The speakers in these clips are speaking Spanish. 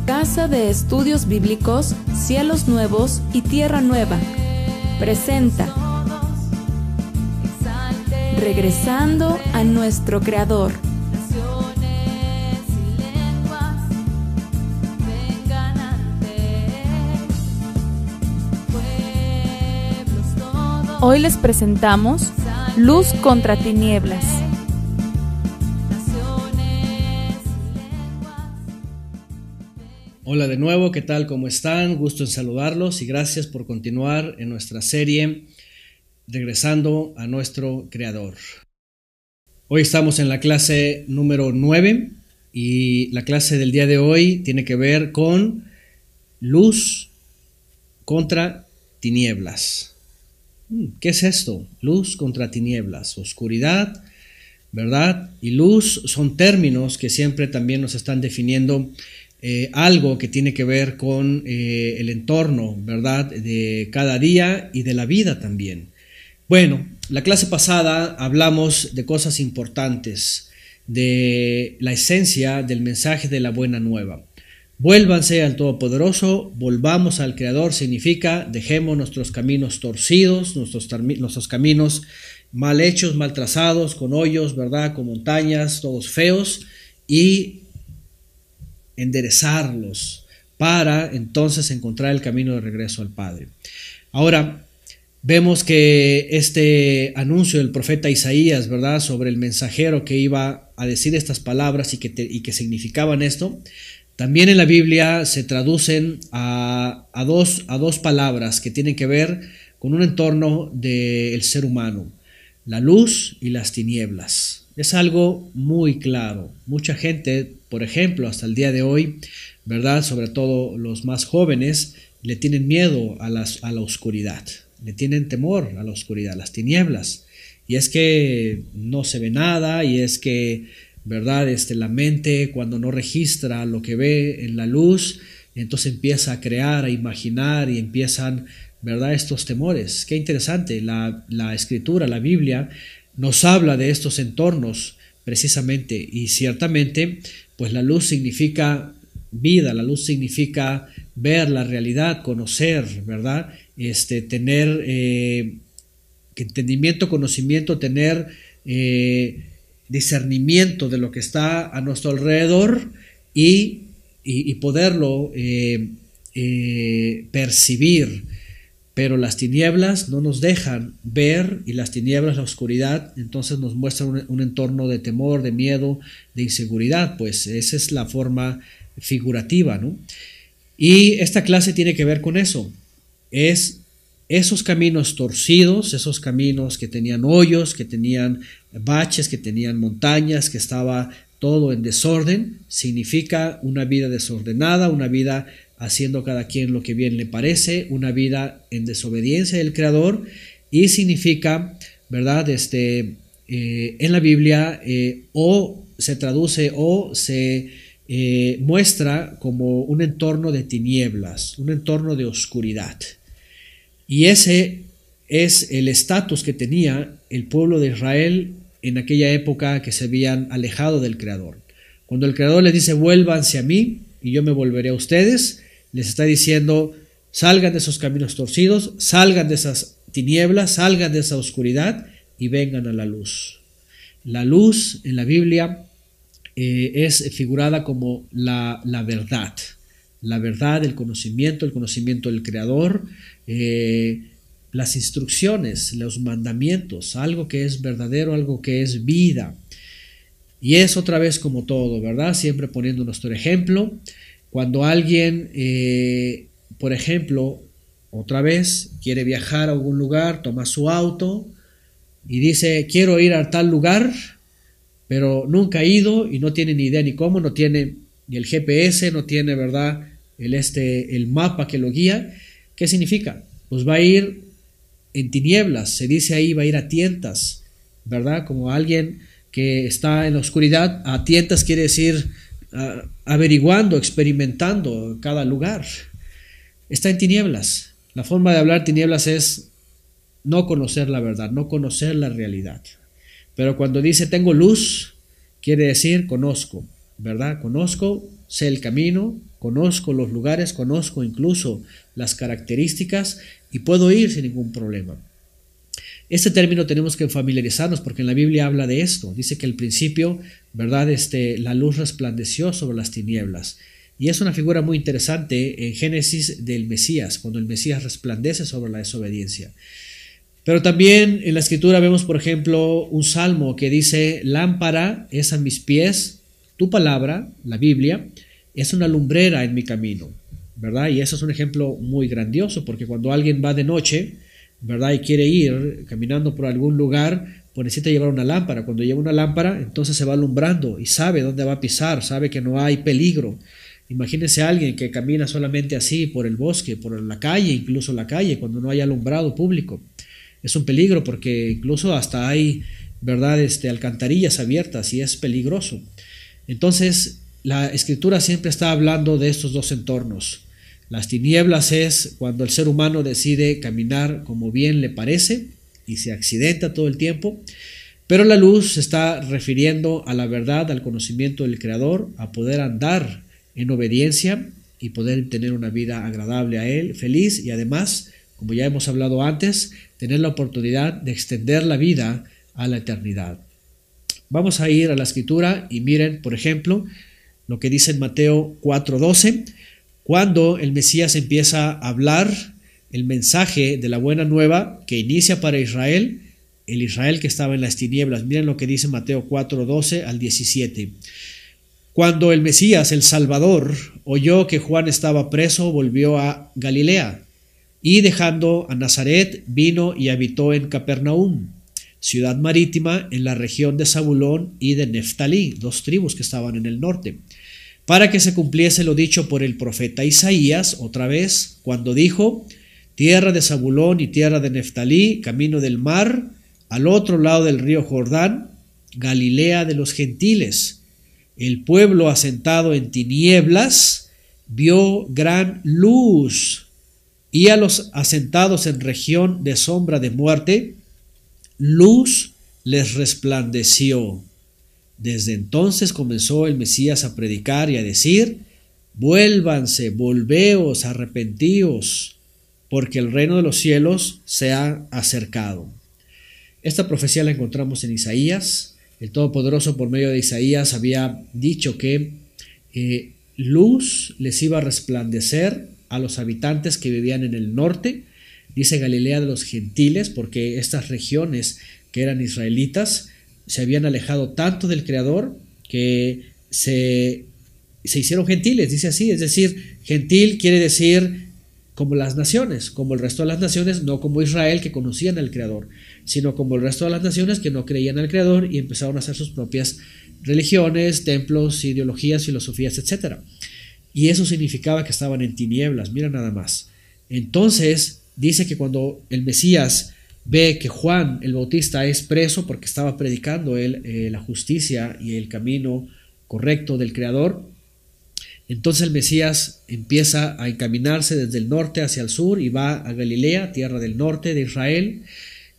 Casa de Estudios Bíblicos, Cielos Nuevos y Tierra Nueva presenta Regresando a nuestro Creador. Hoy les presentamos Luz contra Tinieblas. Hola de nuevo, ¿qué tal? ¿Cómo están? Gusto en saludarlos y gracias por continuar en nuestra serie Regresando a nuestro Creador. Hoy estamos en la clase número 9 y la clase del día de hoy tiene que ver con luz contra tinieblas. ¿Qué es esto? Luz contra tinieblas, oscuridad, ¿verdad? Y luz son términos que siempre también nos están definiendo algo que tiene que ver con el entorno, ¿verdad? De cada día y de la vida también. Bueno, la clase pasada hablamos de cosas importantes, de la esencia del mensaje de la buena nueva. Vuélvanse al Todopoderoso, volvamos al Creador, significa dejemos nuestros caminos torcidos, nuestros caminos mal hechos, mal trazados, con hoyos, ¿verdad? Con montañas, todos feos, y enderezarlos para entonces encontrar el camino de regreso al Padre. Ahora, vemos que este anuncio del profeta Isaías, ¿verdad? Sobre el mensajero que iba a decir estas palabras y que significaban esto, también en la Biblia se traducen a dos palabras que tienen que ver con un entorno del ser humano, la luz y las tinieblas. Es algo muy claro. Mucha gente, por ejemplo, hasta el día de hoy, ¿verdad? Sobre todo los más jóvenes, le tienen miedo a la oscuridad, le tienen temor a la oscuridad, a las tinieblas. Y es que no se ve nada, y es que, ¿verdad? La mente, cuando no registra lo que ve en la luz, entonces empieza a crear, a imaginar, y empiezan, ¿verdad? Estos temores. Qué interesante, la Escritura, la Biblia, nos habla de estos entornos precisamente, y ciertamente pues la luz significa vida, la luz significa ver la realidad, conocer, ¿verdad? Tener entendimiento, conocimiento, tener discernimiento de lo que está a nuestro alrededor y poderlo percibir. Pero las tinieblas no nos dejan ver, y las tinieblas, la oscuridad, entonces nos muestran un entorno de temor, de miedo, de inseguridad. Pues esa es la forma figurativa, ¿no? Y esta clase tiene que ver con eso. Es esos caminos torcidos, esos caminos que tenían hoyos, que tenían baches, que tenían montañas, que estaba todo en desorden, significa una vida desordenada, una vida haciendo cada quien lo que bien le parece, una vida en desobediencia del Creador, y significa, ¿verdad? En la Biblia o se traduce o se muestra como un entorno de tinieblas, un entorno de oscuridad. Y ese es el estatus que tenía el pueblo de Israel en aquella época que se habían alejado del Creador. Cuando el Creador les dice, vuélvanse a mí y yo me volveré a ustedes, les está diciendo, salgan de esos caminos torcidos, salgan de esas tinieblas, salgan de esa oscuridad y vengan a la luz. La luz en la Biblia es figurada como la verdad, el conocimiento del Creador, las instrucciones, los mandamientos, algo que es verdadero, algo que es vida. Y es otra vez como todo, ¿verdad? Siempre poniendo nuestro ejemplo. Cuando alguien, por ejemplo, otra vez quiere viajar a algún lugar, toma su auto y dice, quiero ir a tal lugar, pero nunca ha ido y no tiene ni idea ni cómo, no tiene ni el GPS, no tiene, ¿verdad?, el mapa que lo guía. ¿Qué significa? Pues va a ir en tinieblas, se dice ahí, va a ir a tientas, ¿verdad? Como alguien que está en la oscuridad, a tientas quiere decir averiguando, experimentando cada lugar. Está en tinieblas. La forma de hablar tinieblas es no conocer la verdad, no conocer la realidad. Pero cuando dice tengo luz, quiere decir conozco. ¿verdad? Conozco, sé el camino, conozco los lugares, conozco incluso las características y puedo ir sin ningún problema. Este término tenemos que familiarizarnos porque en la Biblia habla de esto. Dice que al principio, ¿verdad? La luz resplandeció sobre las tinieblas. Y es una figura muy interesante en Génesis del Mesías, cuando el Mesías resplandece sobre la desobediencia. Pero también en la Escritura vemos, por ejemplo, un salmo que dice: lámpara es a mis pies tu palabra, la Biblia, es una lumbrera en mi camino, ¿verdad? Y eso es un ejemplo muy grandioso, porque cuando alguien va de noche, ¿verdad? Y quiere ir caminando por algún lugar, pues necesita llevar una lámpara. Cuando lleva una lámpara, entonces se va alumbrando y sabe dónde va a pisar, sabe que no hay peligro. Imagínense a alguien que camina solamente así por el bosque, por la calle, incluso la calle, cuando no hay alumbrado público. Es un peligro porque incluso hasta hay, ¿verdad? Alcantarillas abiertas y es peligroso. Entonces, la Escritura siempre está hablando de estos dos entornos. Las tinieblas es cuando el ser humano decide caminar como bien le parece y se accidenta todo el tiempo, pero la luz se está refiriendo a la verdad, al conocimiento del Creador, a poder andar en obediencia y poder tener una vida agradable a Él, feliz y además, como ya hemos hablado antes, tener la oportunidad de extender la vida a la eternidad. Vamos a ir a la Escritura y miren, por ejemplo, lo que dice en Mateo 4:12, cuando el Mesías empieza a hablar el mensaje de la buena nueva que inicia para Israel, el Israel que estaba en las tinieblas. Miren lo que dice Mateo 4:12 al 17. Cuando el Mesías, el Salvador, oyó que Juan estaba preso, volvió a Galilea y dejando a Nazaret, vino y habitó en Capernaum, ciudad marítima en la región de Zabulón y de Neftalí, dos tribus que estaban en el norte, para que se cumpliese lo dicho por el profeta Isaías, otra vez, cuando dijo: tierra de Zabulón y tierra de Neftalí, camino del mar, al otro lado del río Jordán, Galilea de los gentiles. El pueblo asentado en tinieblas vio gran luz, y a los asentados en región de sombra de muerte, luz les resplandeció. Desde entonces comenzó el Mesías a predicar y a decir: vuélvanse, volveos, arrepentíos, porque el reino de los cielos se ha acercado. Esta profecía la encontramos en Isaías. El Todopoderoso por medio de Isaías había dicho que luz les iba a resplandecer a los habitantes que vivían en el norte. Dice Galilea de los gentiles, porque estas regiones que eran israelitas se habían alejado tanto del Creador que se hicieron gentiles, dice así, es decir, gentil quiere decir como las naciones, como el resto de las naciones, no como Israel que conocían al Creador, sino como el resto de las naciones que no creían al Creador y empezaron a hacer sus propias religiones, templos, ideologías, filosofías, etc. Y eso significaba que estaban en tinieblas, mira nada más. Entonces dice que cuando el Mesías ve que Juan el Bautista es preso porque estaba predicando él la justicia y el camino correcto del Creador, entonces el Mesías empieza a encaminarse desde el norte hacia el sur y va a Galilea, tierra del norte de Israel,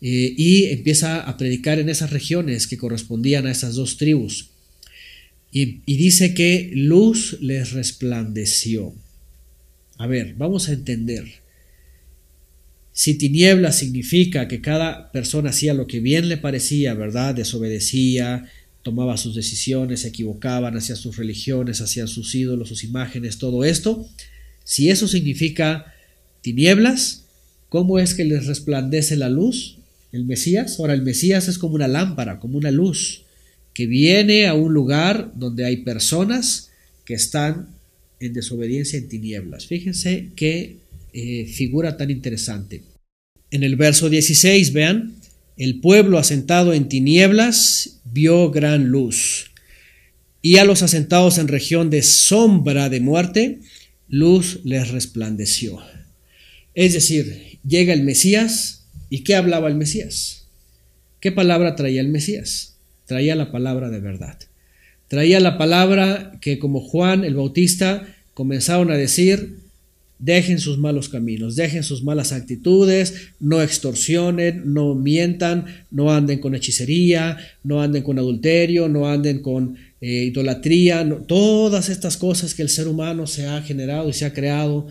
y empieza a predicar en esas regiones que correspondían a esas dos tribus. Y dice que luz les resplandeció. A ver, vamos a entender. Si tinieblas significa que cada persona hacía lo que bien le parecía, ¿verdad? Desobedecía, tomaba sus decisiones, se equivocaban, hacía sus religiones, hacían sus ídolos, sus imágenes, todo esto. Si eso significa tinieblas, ¿cómo es que les resplandece la luz? El Mesías. Ahora, el Mesías es como una lámpara, como una luz, que viene a un lugar donde hay personas que están en desobediencia, en tinieblas. Fíjense qué figura tan interesante. En el verso 16, vean, el pueblo asentado en tinieblas vio gran luz, y a los asentados en región de sombra de muerte, luz les resplandeció. Es decir, llega el Mesías, ¿y qué hablaba el Mesías? ¿Qué palabra traía el Mesías? Traía la palabra de verdad. Traía la palabra que, como Juan el Bautista, comenzaron a decir: dejen sus malos caminos, dejen sus malas actitudes, no extorsionen, no mientan, no anden con hechicería, no anden con adulterio, no anden con idolatría, todas estas cosas que el ser humano se ha generado y se ha creado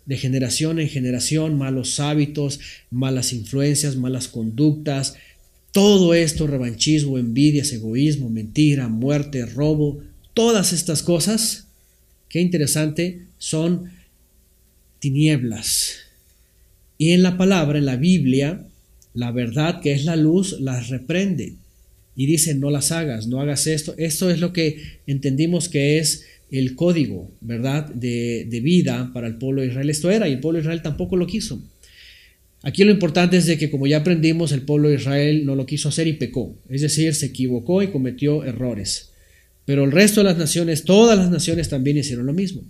de generación en generación, malos hábitos, malas influencias, malas conductas, todo esto, revanchismo, envidias, egoísmo, mentira, muerte, robo, todas estas cosas, qué interesante, son tinieblas. Y en la palabra, en la Biblia, la verdad que es la luz las reprende y dice no las hagas, no hagas esto. Esto es lo que entendimos que es el código, ¿verdad?, de vida para el pueblo de Israel. Esto era, y el pueblo de Israel tampoco lo quiso. Aquí lo importante es de que, como ya aprendimos, el pueblo de Israel no lo quiso hacer y pecó, es decir, se equivocó y cometió errores. Pero el resto de las naciones, todas las naciones también hicieron lo mismo.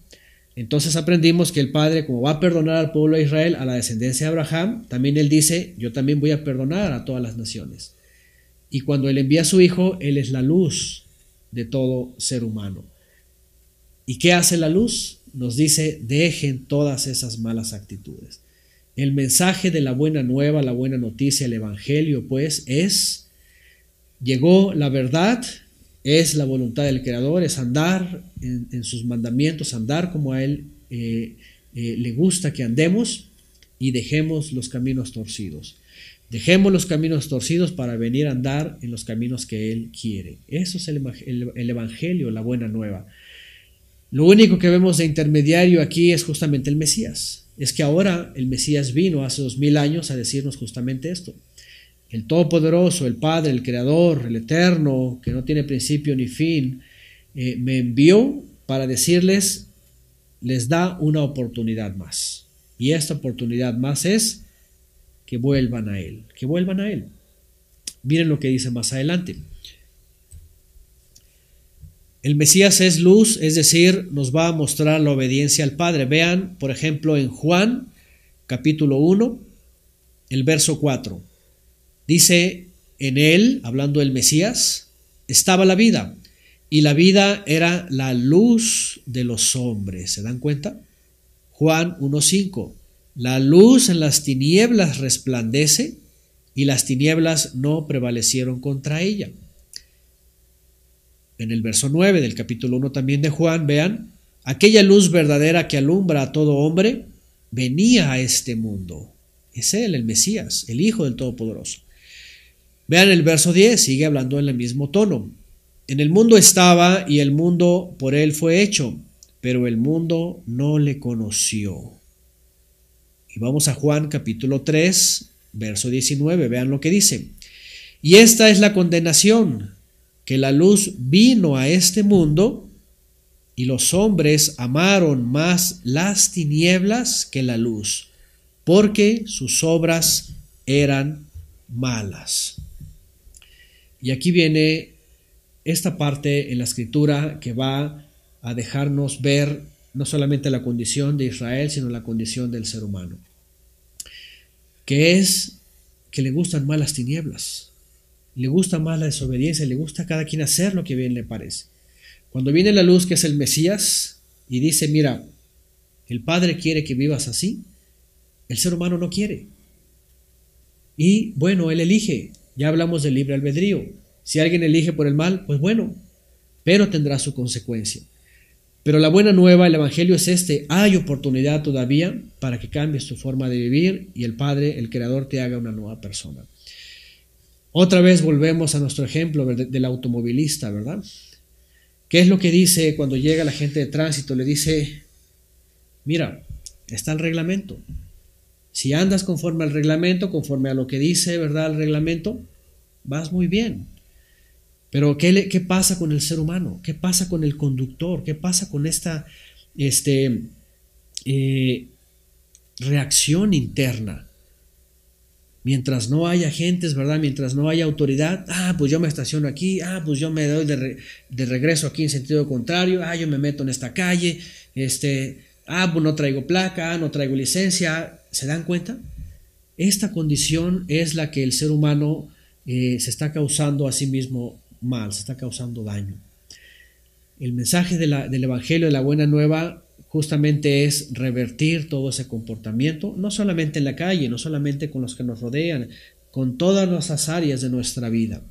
Entonces aprendimos que el Padre, como va a perdonar al pueblo de Israel, a la descendencia de Abraham, también Él dice, yo también voy a perdonar a todas las naciones. Y cuando Él envía a su Hijo, Él es la luz de todo ser humano. ¿Y qué hace la luz? Nos dice, dejen todas esas malas actitudes. El mensaje de la buena nueva, la buena noticia, el evangelio, pues, llegó la verdad, es la voluntad del Creador, es andar en sus mandamientos, andar como a Él le gusta que andemos, y dejemos los caminos torcidos. Dejemos los caminos torcidos para venir a andar en los caminos que Él quiere. Eso es el evangelio, la buena nueva. Lo único que vemos de intermediario aquí es justamente el Mesías. Es que ahora el Mesías vino hace 2000 años a decirnos justamente esto. El Todopoderoso, el Padre, el Creador, el Eterno, que no tiene principio ni fin, me envió para decirles, les da una oportunidad más. Y esta oportunidad más es que vuelvan a Él, que vuelvan a Él. Miren lo que dice más adelante. El Mesías es luz, es decir, nos va a mostrar la obediencia al Padre. Vean, por ejemplo, en Juan, capítulo 1, el verso 4. Dice, en Él, hablando del Mesías, estaba la vida, y la vida era la luz de los hombres. ¿Se dan cuenta? Juan 1:5. La luz en las tinieblas resplandece, y las tinieblas no prevalecieron contra ella. En el verso 9 del capítulo 1 también de Juan, vean, aquella luz verdadera que alumbra a todo hombre, venía a este mundo. Es Él, el Mesías, el Hijo del Todopoderoso. Vean el verso 10, sigue hablando en el mismo tono. En el mundo estaba y el mundo por Él fue hecho, pero el mundo no le conoció. Y vamos a Juan capítulo 3, verso 19, vean lo que dice. Y esta es la condenación, que la luz vino a este mundo y los hombres amaron más las tinieblas que la luz, porque sus obras eran malas. Y aquí viene esta parte en la Escritura que va a dejarnos ver no solamente la condición de Israel, sino la condición del ser humano, que es que le gustan más las tinieblas. Le gusta más la desobediencia, le gusta a cada quien hacer lo que bien le parece. Cuando viene la luz, que es el Mesías, y dice, mira, el Padre quiere que vivas así, el ser humano no quiere. Y bueno, él elige, ya hablamos del libre albedrío. Si alguien elige por el mal, pues bueno, pero tendrá su consecuencia. Pero la buena nueva, el evangelio es hay oportunidad todavía para que cambies tu forma de vivir y el Padre, el Creador, te haga una nueva persona. Otra vez volvemos a nuestro ejemplo del automovilista, ¿verdad? ¿Qué es lo que dice cuando llega la gente de tránsito? Le dice, mira, está el reglamento. Si andas conforme al reglamento, conforme a lo que dice, ¿verdad?, el reglamento, vas muy bien. Pero ¿qué pasa con el ser humano? ¿Qué pasa con el conductor? ¿Qué pasa con esta reacción interna? Mientras no haya agentes, ¿verdad? Mientras no haya autoridad, pues yo me estaciono aquí, pues yo me doy de regreso aquí en sentido contrario, yo me meto en esta calle, pues no traigo placa, no traigo licencia. ¿Se dan cuenta? Esta condición es la que el ser humano se está causando a sí mismo mal, se está causando daño. El mensaje del Evangelio de la Buena Nueva justamente es revertir todo ese comportamiento, no solamente en la calle, no solamente con los que nos rodean, con todas las áreas de nuestra vida.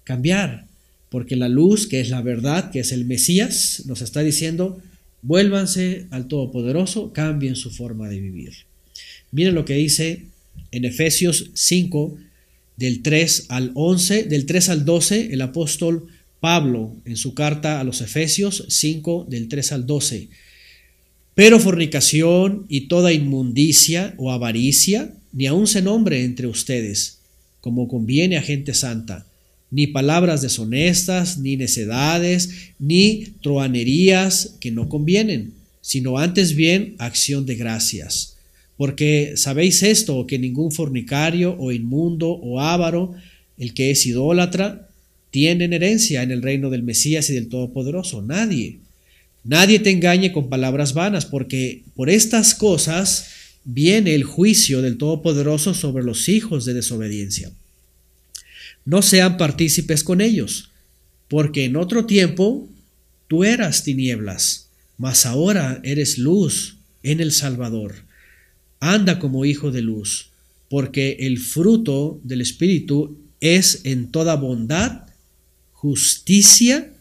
Cambiar, porque la luz, que es la verdad, que es el Mesías, nos está diciendo, vuélvanse al Todopoderoso, cambien su forma de vivir. Miren lo que dice en Efesios 5, del 3 al 11, del 3 al 12, el apóstol Pablo, en su carta a los Efesios 5, del 3 al 12. Pero fornicación y toda inmundicia o avaricia, ni aun se nombre entre ustedes, como conviene a gente santa, ni palabras deshonestas, ni necedades, ni truhanerías que no convienen, sino antes bien acción de gracias. Porque sabéis esto, que ningún fornicario o inmundo o avaro, el que es idólatra, tiene herencia en el reino del Mesías y del Todopoderoso. Nadie te engañe con palabras vanas, porque por estas cosas viene el juicio del Todopoderoso sobre los hijos de desobediencia. No sean partícipes con ellos, porque en otro tiempo tú eras tinieblas, mas ahora eres luz en el Salvador. Anda como hijo de luz, porque el fruto del Espíritu es en toda bondad, justicia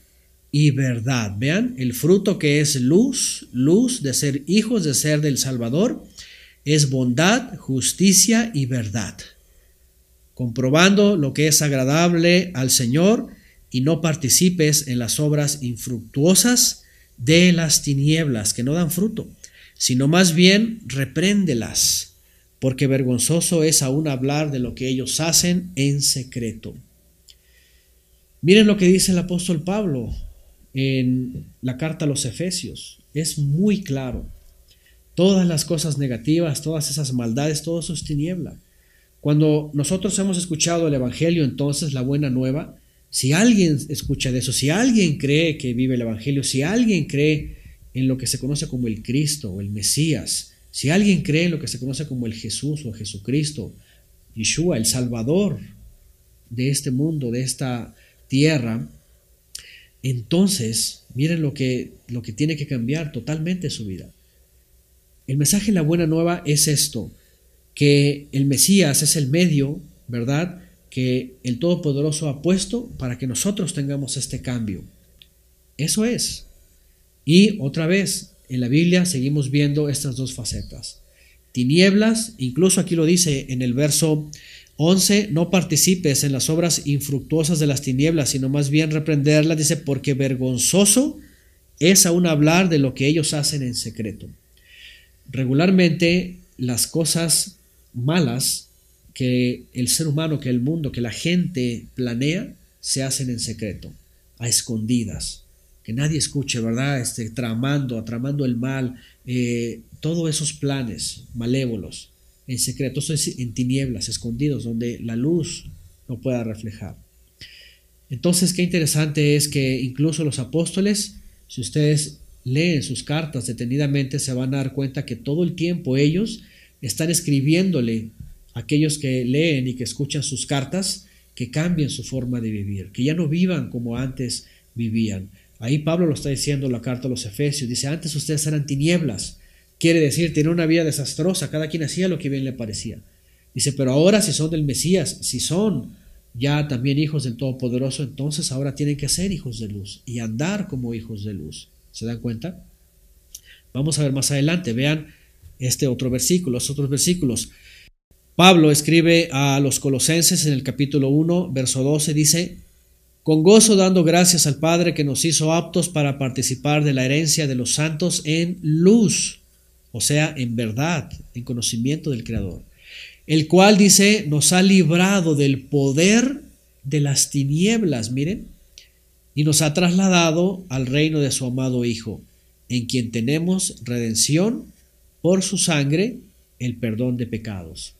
y verdad. Vean, el fruto que es luz de ser hijos, de ser del Salvador, es bondad, justicia y verdad. Comprobando lo que es agradable al Señor, y no participes en las obras infructuosas de las tinieblas que no dan fruto, sino más bien repréndelas, porque vergonzoso es aún hablar de lo que ellos hacen en secreto. Miren lo que dice el apóstol Pablo en la carta a los Efesios. Es muy claro. Todas las cosas negativas, todas esas maldades, todo eso es tiniebla. Cuando nosotros hemos escuchado el Evangelio, entonces la buena nueva, si alguien escucha de eso, si alguien cree que vive el Evangelio, si alguien cree en lo que se conoce como el Cristo o el Mesías, si alguien cree en lo que se conoce como el Jesús o Jesucristo, Yeshua, el Salvador de este mundo, de esta tierra, entonces miren lo que tiene que cambiar totalmente su vida. El mensaje de la buena nueva es esto, que el Mesías es el medio, ¿verdad?, que el Todopoderoso ha puesto para que nosotros tengamos este cambio. Eso es. Y otra vez, en la Biblia seguimos viendo estas dos facetas. Tinieblas, incluso aquí lo dice en el verso 11, no participes en las obras infructuosas de las tinieblas, sino más bien reprenderlas, dice, porque vergonzoso es aún hablar de lo que ellos hacen en secreto. Regularmente las cosas malas que el ser humano, que el mundo, que la gente planea, se hacen en secreto, a escondidas, que nadie escuche, ¿verdad? Tramando el mal, todos esos planes malévolos, en secreto, eso es en tinieblas, escondidos, donde la luz no pueda reflejar. Entonces, qué interesante es que incluso los apóstoles, si ustedes leen sus cartas detenidamente, se van a dar cuenta que todo el tiempo ellos están escribiéndole a aquellos que leen y que escuchan sus cartas, que cambien su forma de vivir, que ya no vivan como antes vivían. Ahí Pablo lo está diciendo en la carta a los Efesios, dice, antes ustedes eran tinieblas, quiere decir, tenían una vida desastrosa, cada quien hacía lo que bien le parecía. Dice, pero ahora si son del Mesías, si son ya también hijos del Todopoderoso, entonces ahora tienen que ser hijos de luz y andar como hijos de luz. ¿Se dan cuenta? Vamos a ver más adelante, vean los otros versículos. Pablo escribe a los Colosenses en el capítulo 1, verso 12, dice, con gozo dando gracias al Padre que nos hizo aptos para participar de la herencia de los santos en luz, o sea, en verdad, en conocimiento del Creador, el cual, dice, nos ha librado del poder de las tinieblas, miren, y nos ha trasladado al reino de su amado Hijo, en quien tenemos redención por su sangre, el perdón de pecados.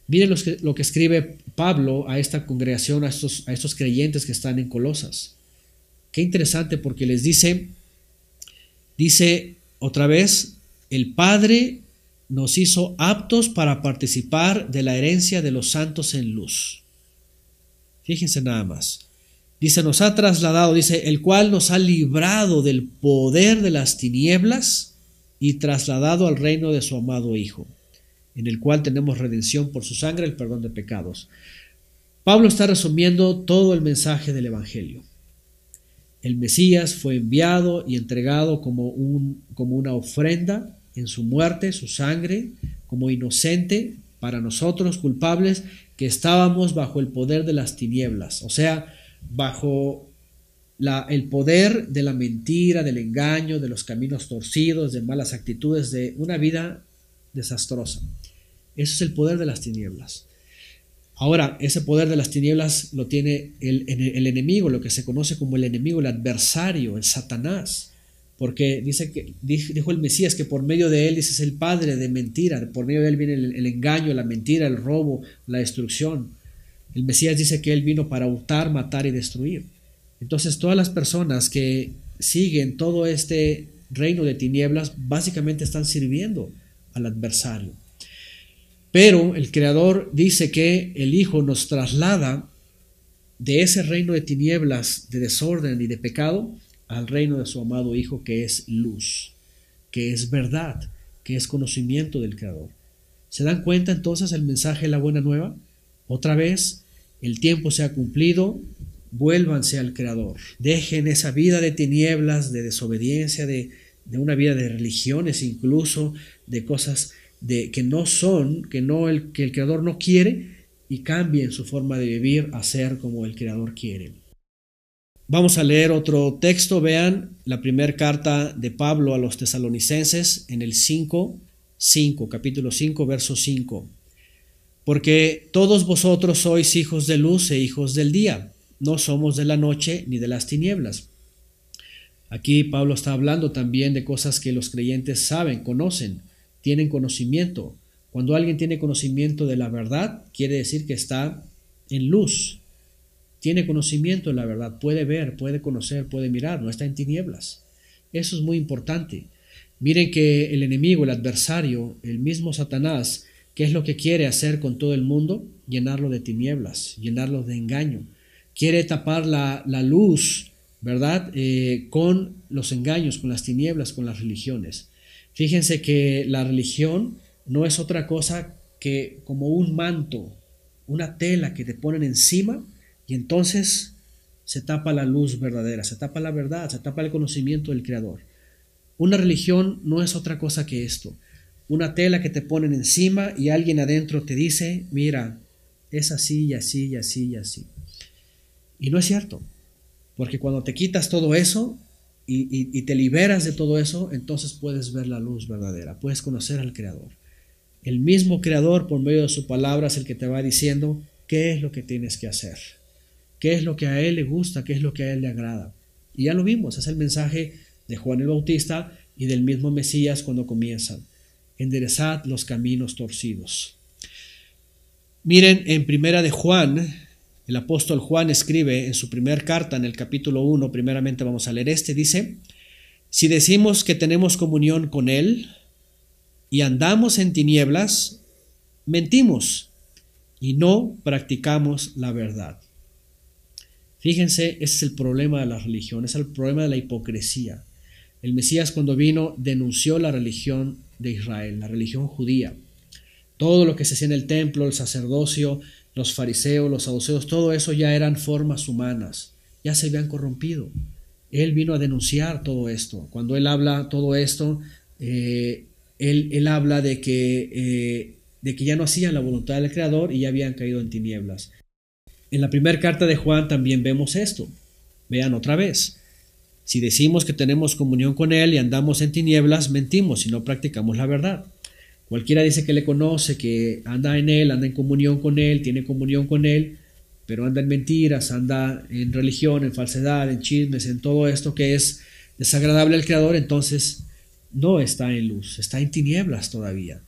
Miren lo que escribe Pablo a esta congregación, a estos creyentes que están en Colosas. Qué interesante, porque les dice otra vez, el Padre nos hizo aptos para participar de la herencia de los santos en luz. Fíjense nada más. Dice, nos ha trasladado, dice, el cual nos ha librado del poder de las tinieblas y trasladado al reino de su amado Hijo, en el cual tenemos redención por su sangre, el perdón de pecados. Pablo está resumiendo todo el mensaje del Evangelio. El Mesías fue enviado y entregado como una ofrenda en su muerte, su sangre, como inocente para nosotros culpables que estábamos bajo el poder de las tinieblas, o sea, bajo el poder de la mentira, del engaño, de los caminos torcidos, de malas actitudes, de una vida desastrosa. Eso es el poder de las tinieblas. Ahora, ese poder de las tinieblas lo tiene el enemigo, lo que se conoce como el enemigo, el adversario, el Satanás, porque dijo el Mesías que por medio de él es el padre de mentira, por medio de él viene el engaño, la mentira, el robo, la destrucción. El Mesías dice que él vino para hurtar, matar y destruir. Entonces todas las personas que siguen todo este reino de tinieblas básicamente están sirviendo al adversario. Pero el Creador dice que el Hijo nos traslada de ese reino de tinieblas, de desorden y de pecado, al reino de su amado Hijo, que es luz, que es verdad, que es conocimiento del Creador. ¿Se dan cuenta entonces el mensaje de la buena nueva? Otra vez, el tiempo se ha cumplido, vuélvanse al Creador, dejen esa vida de tinieblas, de desobediencia, de una vida de religiones incluso, de cosas que no son, que el Creador no quiere, y cambien su forma de vivir a ser como el Creador quiere. Vamos a leer otro texto. Vean la primera carta de Pablo a los tesalonicenses en el capítulo 5, verso 5. Porque todos vosotros sois hijos de luz e hijos del día, no somos de la noche ni de las tinieblas. Aquí Pablo está hablando también de cosas que los creyentes saben, conocen, tienen conocimiento. Cuando alguien tiene conocimiento de la verdad, quiere decir que está en luz. Tiene conocimiento de la verdad, puede ver, puede conocer, puede mirar, no está en tinieblas. Eso es muy importante. Miren que el enemigo, el adversario, el mismo Satanás, ¿qué es lo que quiere hacer con todo el mundo? Llenarlo de tinieblas, llenarlo de engaño. Quiere tapar la luz, ¿verdad? Con los engaños, con las tinieblas, con las religiones. Fíjense que la religión no es otra cosa que como un manto, una tela que te ponen encima, y entonces se tapa la luz verdadera, se tapa la verdad, se tapa el conocimiento del Creador. Una religión no es otra cosa que esto. Una tela que te ponen encima y alguien adentro te dice, mira, es así y así y así y así. Y no es cierto, porque cuando te quitas todo eso y te liberas de todo eso, entonces puedes ver la luz verdadera, puedes conocer al Creador. El mismo Creador, por medio de su palabra, es el que te va diciendo qué es lo que tienes que hacer. ¿Qué es lo que a Él le gusta? ¿Qué es lo que a Él le agrada? Y ya lo vimos, es el mensaje de Juan el Bautista y del mismo Mesías cuando comienzan. Enderezad los caminos torcidos. Miren, en primera de Juan, el apóstol Juan escribe en su primer carta, en el capítulo 1, primeramente vamos a leer dice, si decimos que tenemos comunión con Él y andamos en tinieblas, mentimos y no practicamos la verdad. Fíjense, ese es el problema de la religión, es el problema de la hipocresía. El Mesías cuando vino denunció la religión de Israel, la religión judía. Todo lo que se hacía en el templo, el sacerdocio, los fariseos, los saduceos, todo eso ya eran formas humanas, ya se habían corrompido. Él vino a denunciar todo esto. Cuando él habla todo esto, él habla de que ya no hacían la voluntad del Creador y ya habían caído en tinieblas. En la primera carta de Juan también vemos esto. Vean otra vez. Si decimos que tenemos comunión con Él y andamos en tinieblas, mentimos y no practicamos la verdad. Cualquiera dice que le conoce, que anda en Él, anda en comunión con Él, tiene comunión con Él, pero anda en mentiras, anda en religión, en falsedad, en chismes, en todo esto que es desagradable al Creador, entonces no está en luz, está en tinieblas todavía.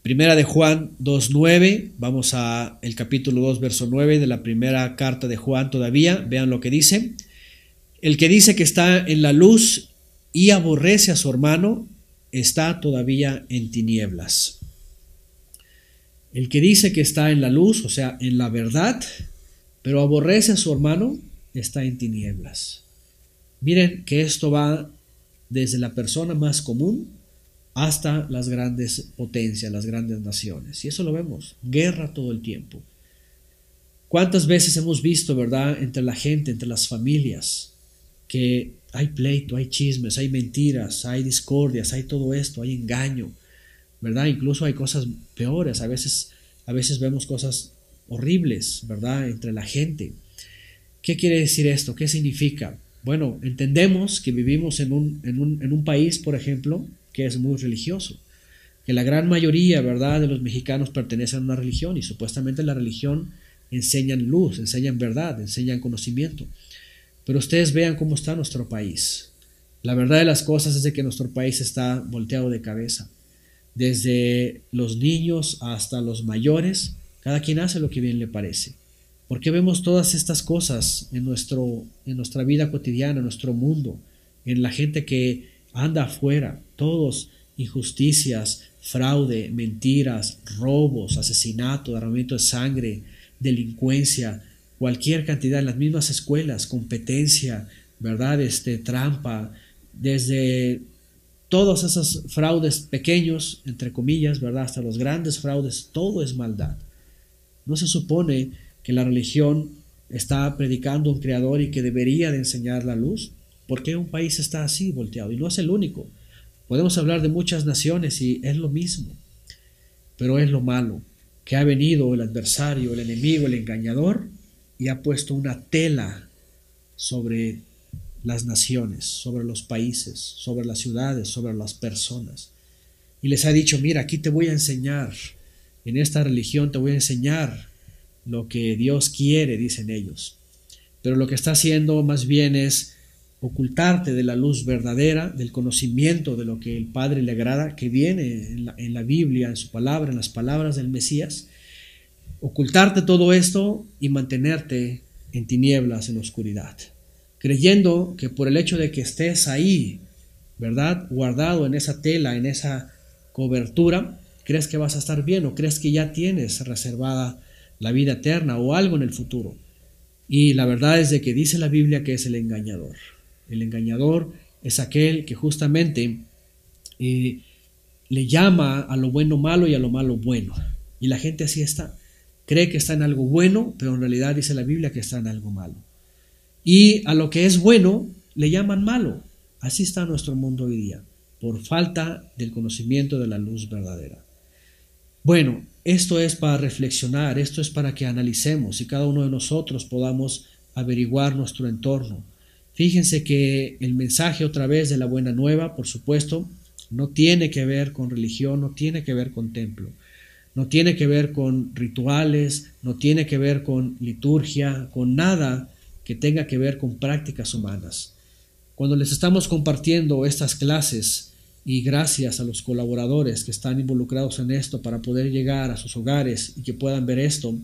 Primera de Juan 2.9, vamos a el capítulo 2, verso 9 de la primera carta de Juan todavía, vean lo que dice. El que dice que está en la luz y aborrece a su hermano, está todavía en tinieblas. El que dice que está en la luz, o sea, en la verdad, pero aborrece a su hermano, está en tinieblas. Miren que esto va desde la persona más común hasta las grandes potencias, las grandes naciones. Y eso lo vemos, guerra todo el tiempo. ¿Cuántas veces hemos visto, verdad, entre la gente, entre las familias, que hay pleito, hay chismes, hay mentiras, hay discordias, hay todo esto, hay engaño, verdad? Incluso hay cosas peores, a veces vemos cosas horribles, verdad, entre la gente. ¿Qué quiere decir esto? ¿Qué significa? Bueno, entendemos que vivimos en un país, por ejemplo, que es muy religioso, que la gran mayoría, verdad, de los mexicanos pertenecen a una religión y supuestamente la religión enseñan luz, enseñan verdad, enseñan conocimiento. Pero ustedes vean cómo está nuestro país. La verdad de las cosas es de que nuestro país está volteado de cabeza. Desde los niños hasta los mayores, cada quien hace lo que bien le parece. ¿Por qué vemos todas estas cosas en nuestra vida cotidiana, en nuestro mundo, en la gente que anda afuera? Todos injusticias, fraude, mentiras, robos, asesinato, derramamiento de sangre, delincuencia, cualquier cantidad en las mismas escuelas, competencia, ¿verdad? Trampa, desde todos esos fraudes pequeños, entre comillas, ¿verdad? Hasta los grandes fraudes, todo es maldad. ¿No se supone que la religión está predicando un creador y que debería de enseñar la luz? ¿Por qué un país está así volteado? Y no es el único. Podemos hablar de muchas naciones y es lo mismo, pero es lo malo, que ha venido el adversario, el enemigo, el engañador y ha puesto una tela sobre las naciones, sobre los países, sobre las ciudades, sobre las personas. Y les ha dicho, mira, aquí te voy a enseñar, en esta religión te voy a enseñar lo que Dios quiere, dicen ellos. Pero lo que está haciendo más bien es ocultarte de la luz verdadera, del conocimiento de lo que el Padre le agrada, que viene en la Biblia, en su palabra, en las palabras del Mesías. Ocultarte todo esto y mantenerte en tinieblas, en oscuridad, creyendo que por el hecho de que estés ahí, ¿verdad?, guardado en esa tela, en esa cobertura, crees que vas a estar bien o crees que ya tienes reservada la vida eterna o algo en el futuro. Y la verdad es de que dice la Biblia que es el engañador. El engañador es aquel que justamente le llama a lo bueno malo y a lo malo bueno. Y la gente así está. Cree que está en algo bueno, pero en realidad dice la Biblia que está en algo malo. Y a lo que es bueno le llaman malo. Así está nuestro mundo hoy día, por falta del conocimiento de la luz verdadera. Bueno, esto es para reflexionar, esto es para que analicemos y cada uno de nosotros podamos averiguar nuestro entorno. Fíjense que el mensaje otra vez de la buena nueva, por supuesto, no tiene que ver con religión, no tiene que ver con templo, no tiene que ver con rituales, no tiene que ver con liturgia, con nada que tenga que ver con prácticas humanas. Cuando les estamos compartiendo estas clases y gracias a los colaboradores que están involucrados en esto para poder llegar a sus hogares y que puedan ver esto,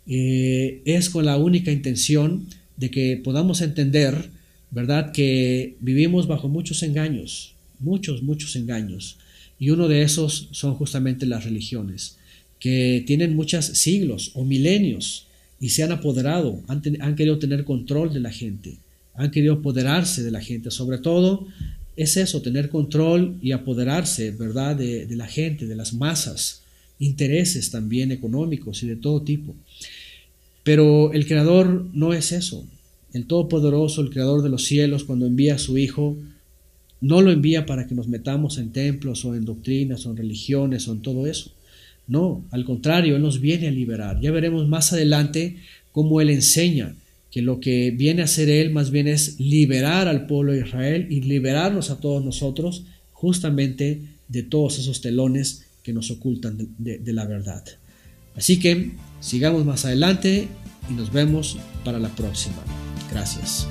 es con la única intención de que podamos entender, ¿verdad?, que vivimos bajo muchos engaños, muchos engaños, y uno de esos son justamente las religiones, que tienen muchos siglos o milenios y se han apoderado, han querido tener control de la gente, han querido apoderarse de la gente. Sobre todo es eso, tener control y apoderarse, ¿verdad?, de la gente, de las masas, intereses también económicos y de todo tipo. Pero el Creador no es eso. El Todopoderoso, el Creador de los cielos, cuando envía a su Hijo, no lo envía para que nos metamos en templos o en doctrinas o en religiones o en todo eso. No, al contrario, Él nos viene a liberar. Ya veremos más adelante cómo Él enseña que lo que viene a hacer Él más bien es liberar al pueblo de Israel y liberarnos a todos nosotros justamente de todos esos telones que nos ocultan de la verdad. Así que sigamos más adelante y nos vemos para la próxima. Gracias.